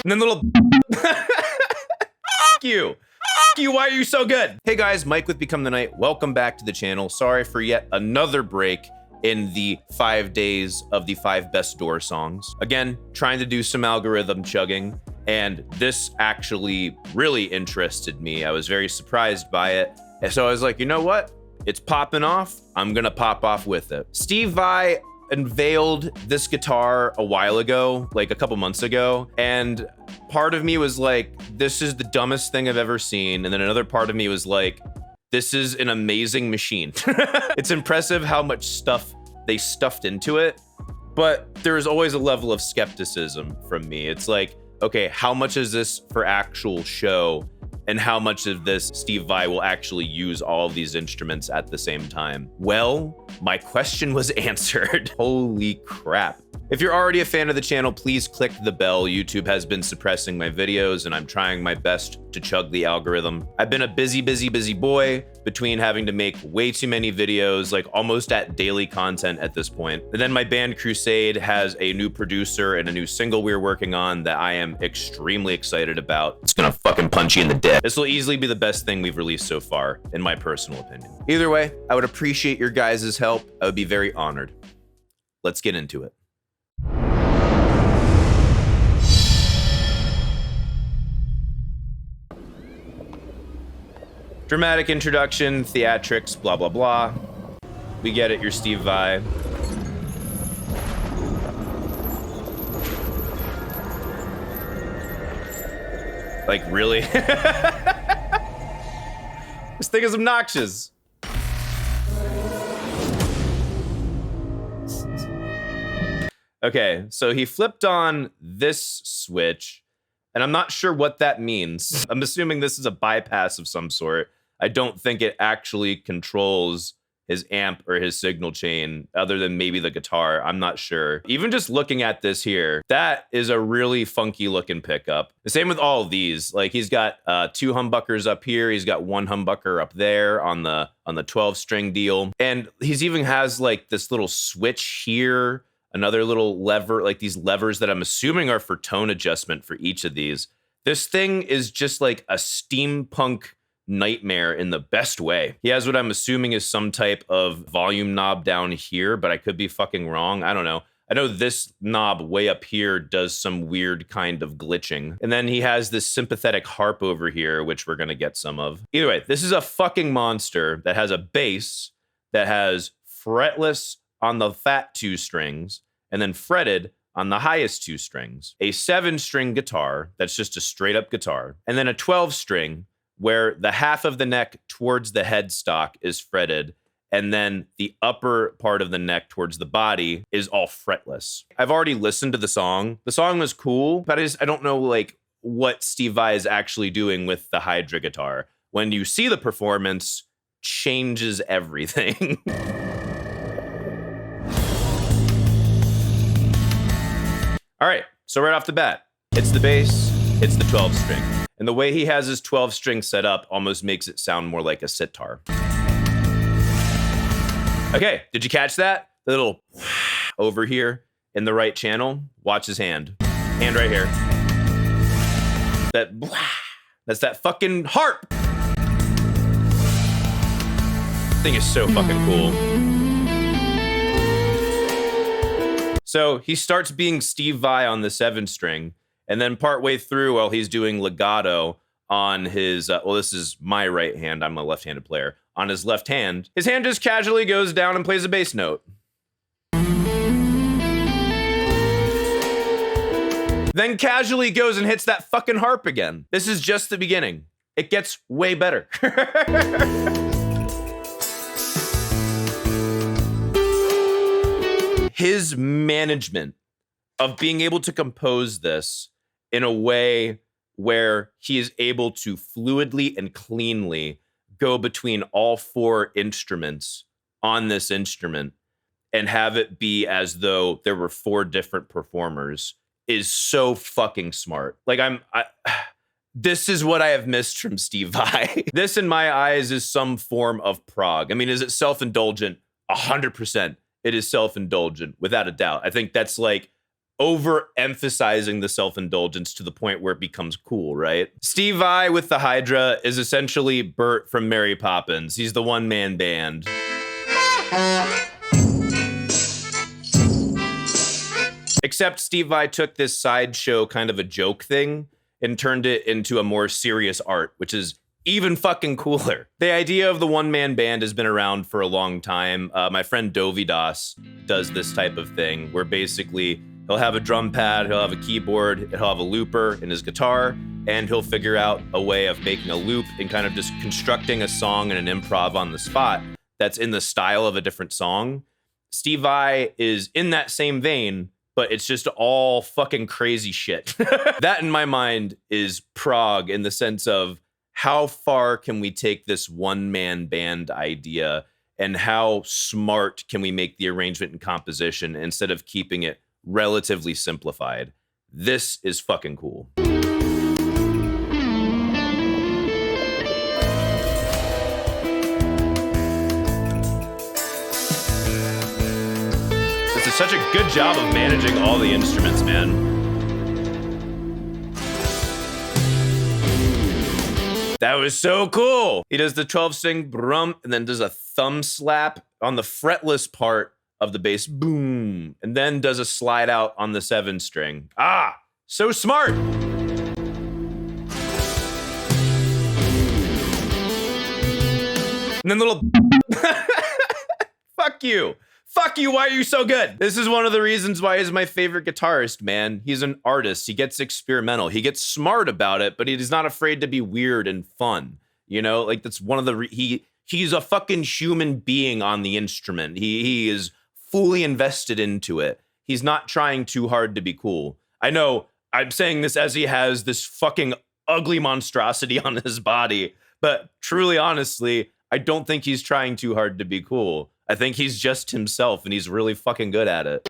And then little you. Why are you so good? Hey guys, Mike with Become the Night. Welcome back to the channel. Sorry for yet another break in the 5 days of the 5 best door songs. Again, trying to do some algorithm chugging, and this actually really interested me. I was very surprised by it. And so I was like, you know what? It's popping off. I'm gonna pop off with it. Steve Vai unveiled this guitar a while ago, like a couple months ago, and part of me was like, this is the dumbest thing I've ever seen. And then another part of me was like, this is an amazing machine. It's impressive how much stuff they stuffed into it, but there's always a level of skepticism from me. It's like, okay, how much is this for actual show? And how much of this Steve Vai will actually use all of these instruments at the same time? Well, my question was answered. Holy crap. If you're already a fan of the channel, please click the bell. YouTube has been suppressing my videos and I'm trying my best to chug the algorithm. I've been a busy boy between having to make way too many videos, like almost at daily content at this point. And then my band Crusade has a new producer and a new single we're working on that I am extremely excited about. It's gonna fucking punch you in the dick. This will easily be the best thing we've released so far, in my personal opinion. Either way, I would appreciate your guys' help. I would be very honored. Let's get into it. Dramatic introduction, theatrics, blah, blah, blah. We get it, you're Steve Vai. Like, really? This thing is obnoxious. Okay, so he flipped on this switch, and I'm not sure what that means. I'm assuming this is a bypass of some sort. I don't think it actually controls his amp or his signal chain other than maybe the guitar. I'm not sure. Even just looking at this here, that is a really funky looking pickup. The same with all of these. Like he's got 2 humbuckers up here. He's got 1 humbucker up there on the 12 string deal. And he's even has like this little switch here, another little lever, like these levers that I'm assuming are for tone adjustment for each of these. This thing is just like a steampunk nightmare in the best way. He has what I'm assuming is some type of volume knob down here, but I could be fucking wrong. I don't know. I know this knob way up here does some weird kind of glitching. And then he has this sympathetic harp over here, which we're gonna get some of. Either way, this is a fucking monster that has a bass that has fretless on the fat 2 strings and then fretted on the highest 2 strings. A 7-string guitar that's just a straight up guitar. And then a 12-string where the half of the neck towards the headstock is fretted, and then the upper part of the neck towards the body is all fretless. I've already listened to the song. The song was cool, but I don't know like what Steve Vai is actually doing with the Hydra guitar. When you see the performance, changes everything. All right, so right off the bat, it's the bass, it's the 12 string. And the way he has his 12 string set up almost makes it sound more like a sitar. Okay, did you catch that? The little over here in the right channel. Watch his hand. Hand right here. That's that fucking harp. Thing is so fucking cool. So he starts being Steve Vai on the 7 string. And then partway through, while he's doing legato on his, well, this is my right hand. I'm a left-handed player. On his left hand, his hand just casually goes down and plays a bass note. Then casually goes and hits that fucking harp again. This is just the beginning. It gets way better. His management of being able to compose this in a way where he is able to fluidly and cleanly go between all 4 instruments on this instrument and have it be as though there were 4 different performers is so fucking smart. Like this is what I have missed from Steve Vai. This in my eyes is some form of prog. I mean, is it self-indulgent? 100%. It is self-indulgent without a doubt. I think that's like overemphasizing the self-indulgence to the point where it becomes cool, right? Steve Vai with the Hydra is essentially Bert from Mary Poppins. He's the one-man band. Except Steve Vai took this sideshow kind of a joke thing and turned it into a more serious art, which is even fucking cooler. The idea of the one-man band has been around for a long time. My friend Dovidas does this type of thing where basically he'll have a drum pad, he'll have a keyboard, he'll have a looper in his guitar, and he'll figure out a way of making a loop and kind of just constructing a song and an improv on the spot that's in the style of a different song. Steve Vai is in that same vein, but it's just all fucking crazy shit. That, in my mind, is prog in the sense of how far can we take this one-man band idea and how smart can we make the arrangement and composition instead of keeping it relatively simplified. This is fucking cool. Such a good job of managing all the instruments, man. That was so cool. He does the 12-string brum and then does a thumb slap on the fretless part of the bass, boom, and then does a slide out on the 7-string. Ah, so smart. And then little fuck you. Fuck you, why are you so good? This is one of the reasons why he's my favorite guitarist, man. He's an artist, he gets experimental, he gets smart about it, but he's not afraid to be weird and fun. You know, like that's one of the, he's a fucking human being on the instrument. He is fully invested into it. He's not trying too hard to be cool. I know, I'm saying this as he has this fucking ugly monstrosity on his body, but truly, honestly, I don't think he's trying too hard to be cool. I think he's just himself, and he's really fucking good at it.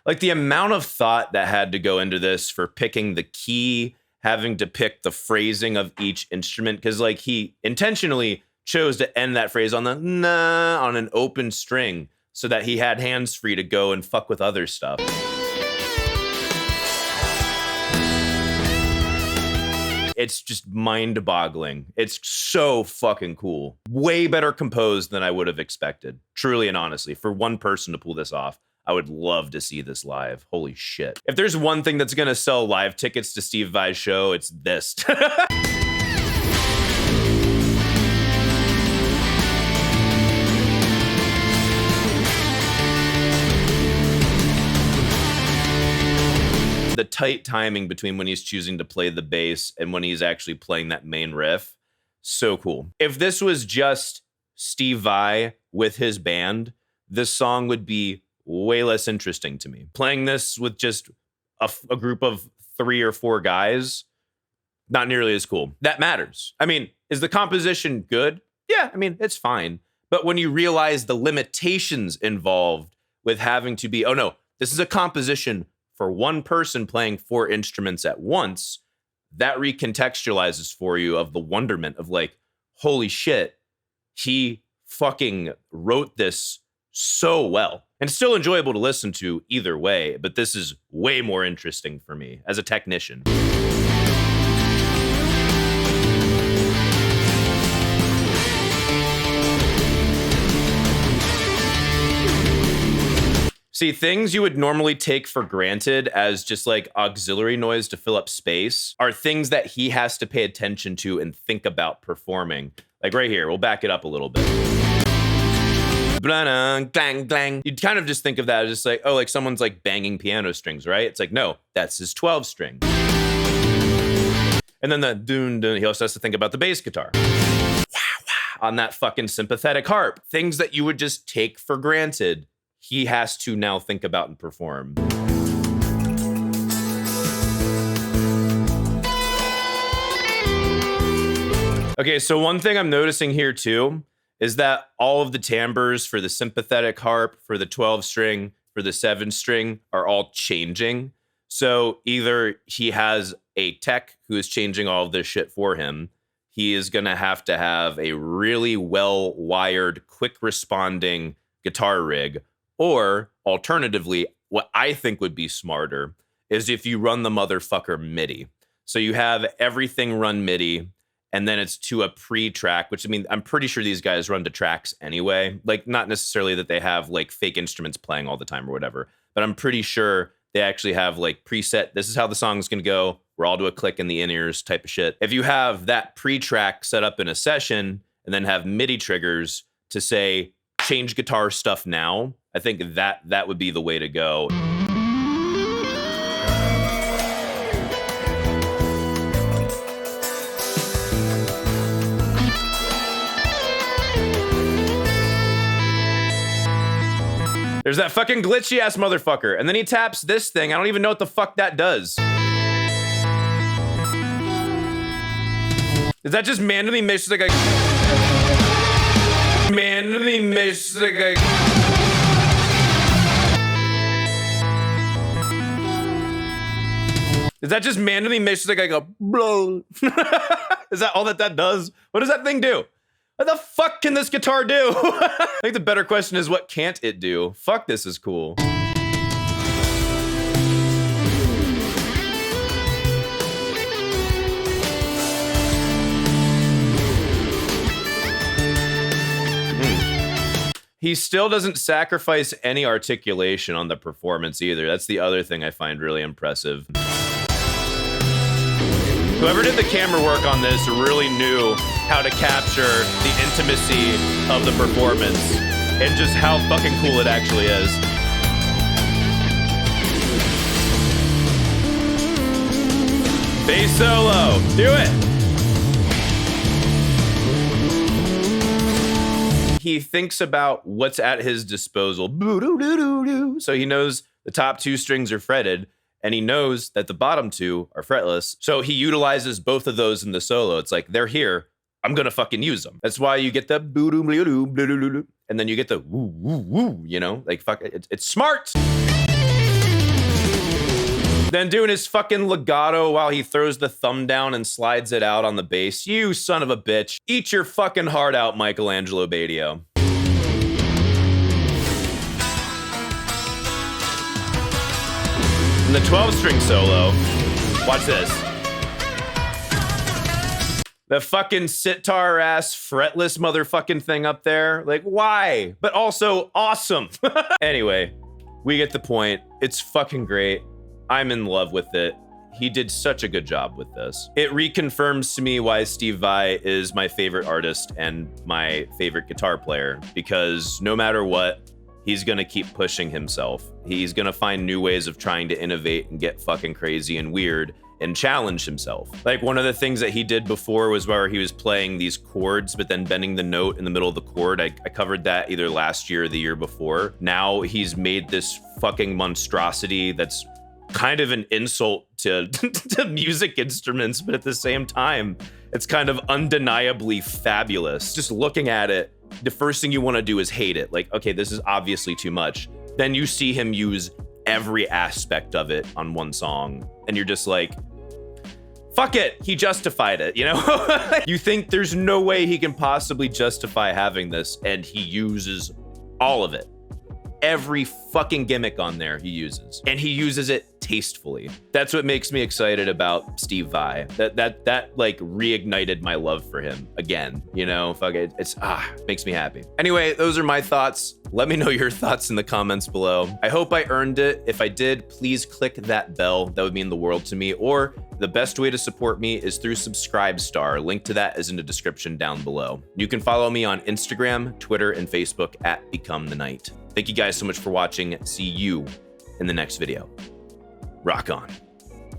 Like the amount of thought that had to go into this for picking the key, having to pick the phrasing of each instrument, because like he intentionally chose to end that phrase on the nah on an open string so that he had hands free to go and fuck with other stuff. It's just mind-boggling. It's so fucking cool. Way better composed than I would have expected. Truly and honestly, for one person to pull this off, I would love to see this live. Holy shit. If there's one thing that's gonna sell live tickets to Steve Vai's show, it's this. The tight timing between when he's choosing to play the bass and when he's actually playing that main riff, so cool. If this was just Steve Vai with his band, this song would be way less interesting to me. Playing this with just a group of 3 or 4 guys, not nearly as cool. That matters. I mean, is the composition good? Yeah, I mean, it's fine. But when you realize the limitations involved with having to be, oh no, this is a composition for one person playing 4 instruments at once, that recontextualizes for you of the wonderment of like, holy shit, he fucking wrote this so well. And still enjoyable to listen to either way, but this is way more interesting for me as a technician. See, things you would normally take for granted as just like auxiliary noise to fill up space are things that he has to pay attention to and think about performing. Like right here, we'll back it up a little bit. Blah-dang, clang, clang. You'd kind of just think of that as just like, oh, like someone's like banging piano strings, right? It's like, no, that's his 12-string. And then the doon, doon, he also has to think about the bass guitar. On that fucking sympathetic harp. Things that you would just take for granted, he has to now think about and perform. Okay, so one thing I'm noticing here too is that all of the timbres for the sympathetic harp, for the 12-string, for the 7-string are all changing. So either he has a tech who is changing all of this shit for him. He is going to have a really well-wired, quick-responding guitar rig. Or alternatively, what I think would be smarter is if you run the motherfucker MIDI. So you have everything run MIDI, and then it's to a pre-track, which I mean, I'm pretty sure these guys run to tracks anyway. Like, not necessarily that they have like fake instruments playing all the time or whatever, but I'm pretty sure they actually have like preset, this is how the song's gonna go. We're all to a click in the in-ears type of shit. If you have that pre-track set up in a session and then have MIDI triggers to say, change guitar stuff now, I think that would be the way to go. There's that fucking glitchy ass motherfucker. And then he taps this thing. I don't even know what the fuck that does. Is that just manually mixed like a... Manually mixed like a... Is that just manually mixed like a... Blow? Is that all that does? What does that thing do? What the fuck can this guitar do? I think the better question is, what can't it do? Fuck, this is cool. He still doesn't sacrifice any articulation on the performance either. That's the other thing I find really impressive. Whoever did the camera work on this really knew how to capture the intimacy of the performance and just how fucking cool it actually is. Bass solo, do it! He thinks about what's at his disposal. So he knows the top 2 strings are fretted, and he knows that the bottom 2 are fretless. So he utilizes both of those in the solo. It's like, they're here, I'm gonna fucking use them. That's why you get the and then you get the woo woo woo, you know? Like, fuck, it's smart! Then doing his fucking legato while he throws the thumb down and slides it out on the bass. You son of a bitch. Eat your fucking heart out, Michelangelo Badio. And the 12-string solo, watch this. The fucking sitar ass fretless motherfucking thing up there. Like, why? But also awesome. Anyway, we get the point. It's fucking great. I'm in love with it. He did such a good job with this. It reconfirms to me why Steve Vai is my favorite artist and my favorite guitar player, because no matter what, he's gonna keep pushing himself. He's gonna find new ways of trying to innovate and get fucking crazy and weird and challenge himself. Like, one of the things that he did before was where he was playing these chords, but then bending the note in the middle of the chord. I covered that either last year or the year before. Now he's made this fucking monstrosity that's kind of an insult to, to music instruments, but at the same time, it's kind of undeniably fabulous. Just looking at it, the first thing you want to do is hate it. Like, okay, this is obviously too much. Then you see him use every aspect of it on one song, and you're just like, fuck it, he justified it, you know? You think there's no way he can possibly justify having this, and he uses all of it. Every fucking gimmick on there he uses, and he uses it tastefully. That's what makes me excited about Steve Vai. That like reignited my love for him again, you know? Fuck it, makes me happy. Anyway, those are my thoughts. Let me know your thoughts in the comments below. I hope I earned it. If I did, please click that bell. That would mean the world to me. Or the best way to support me is through Subscribestar. Link to that is in the description down below. You can follow me on Instagram, Twitter, and Facebook at Become the Night. Thank you guys so much for watching. See you in the next video. Rock on.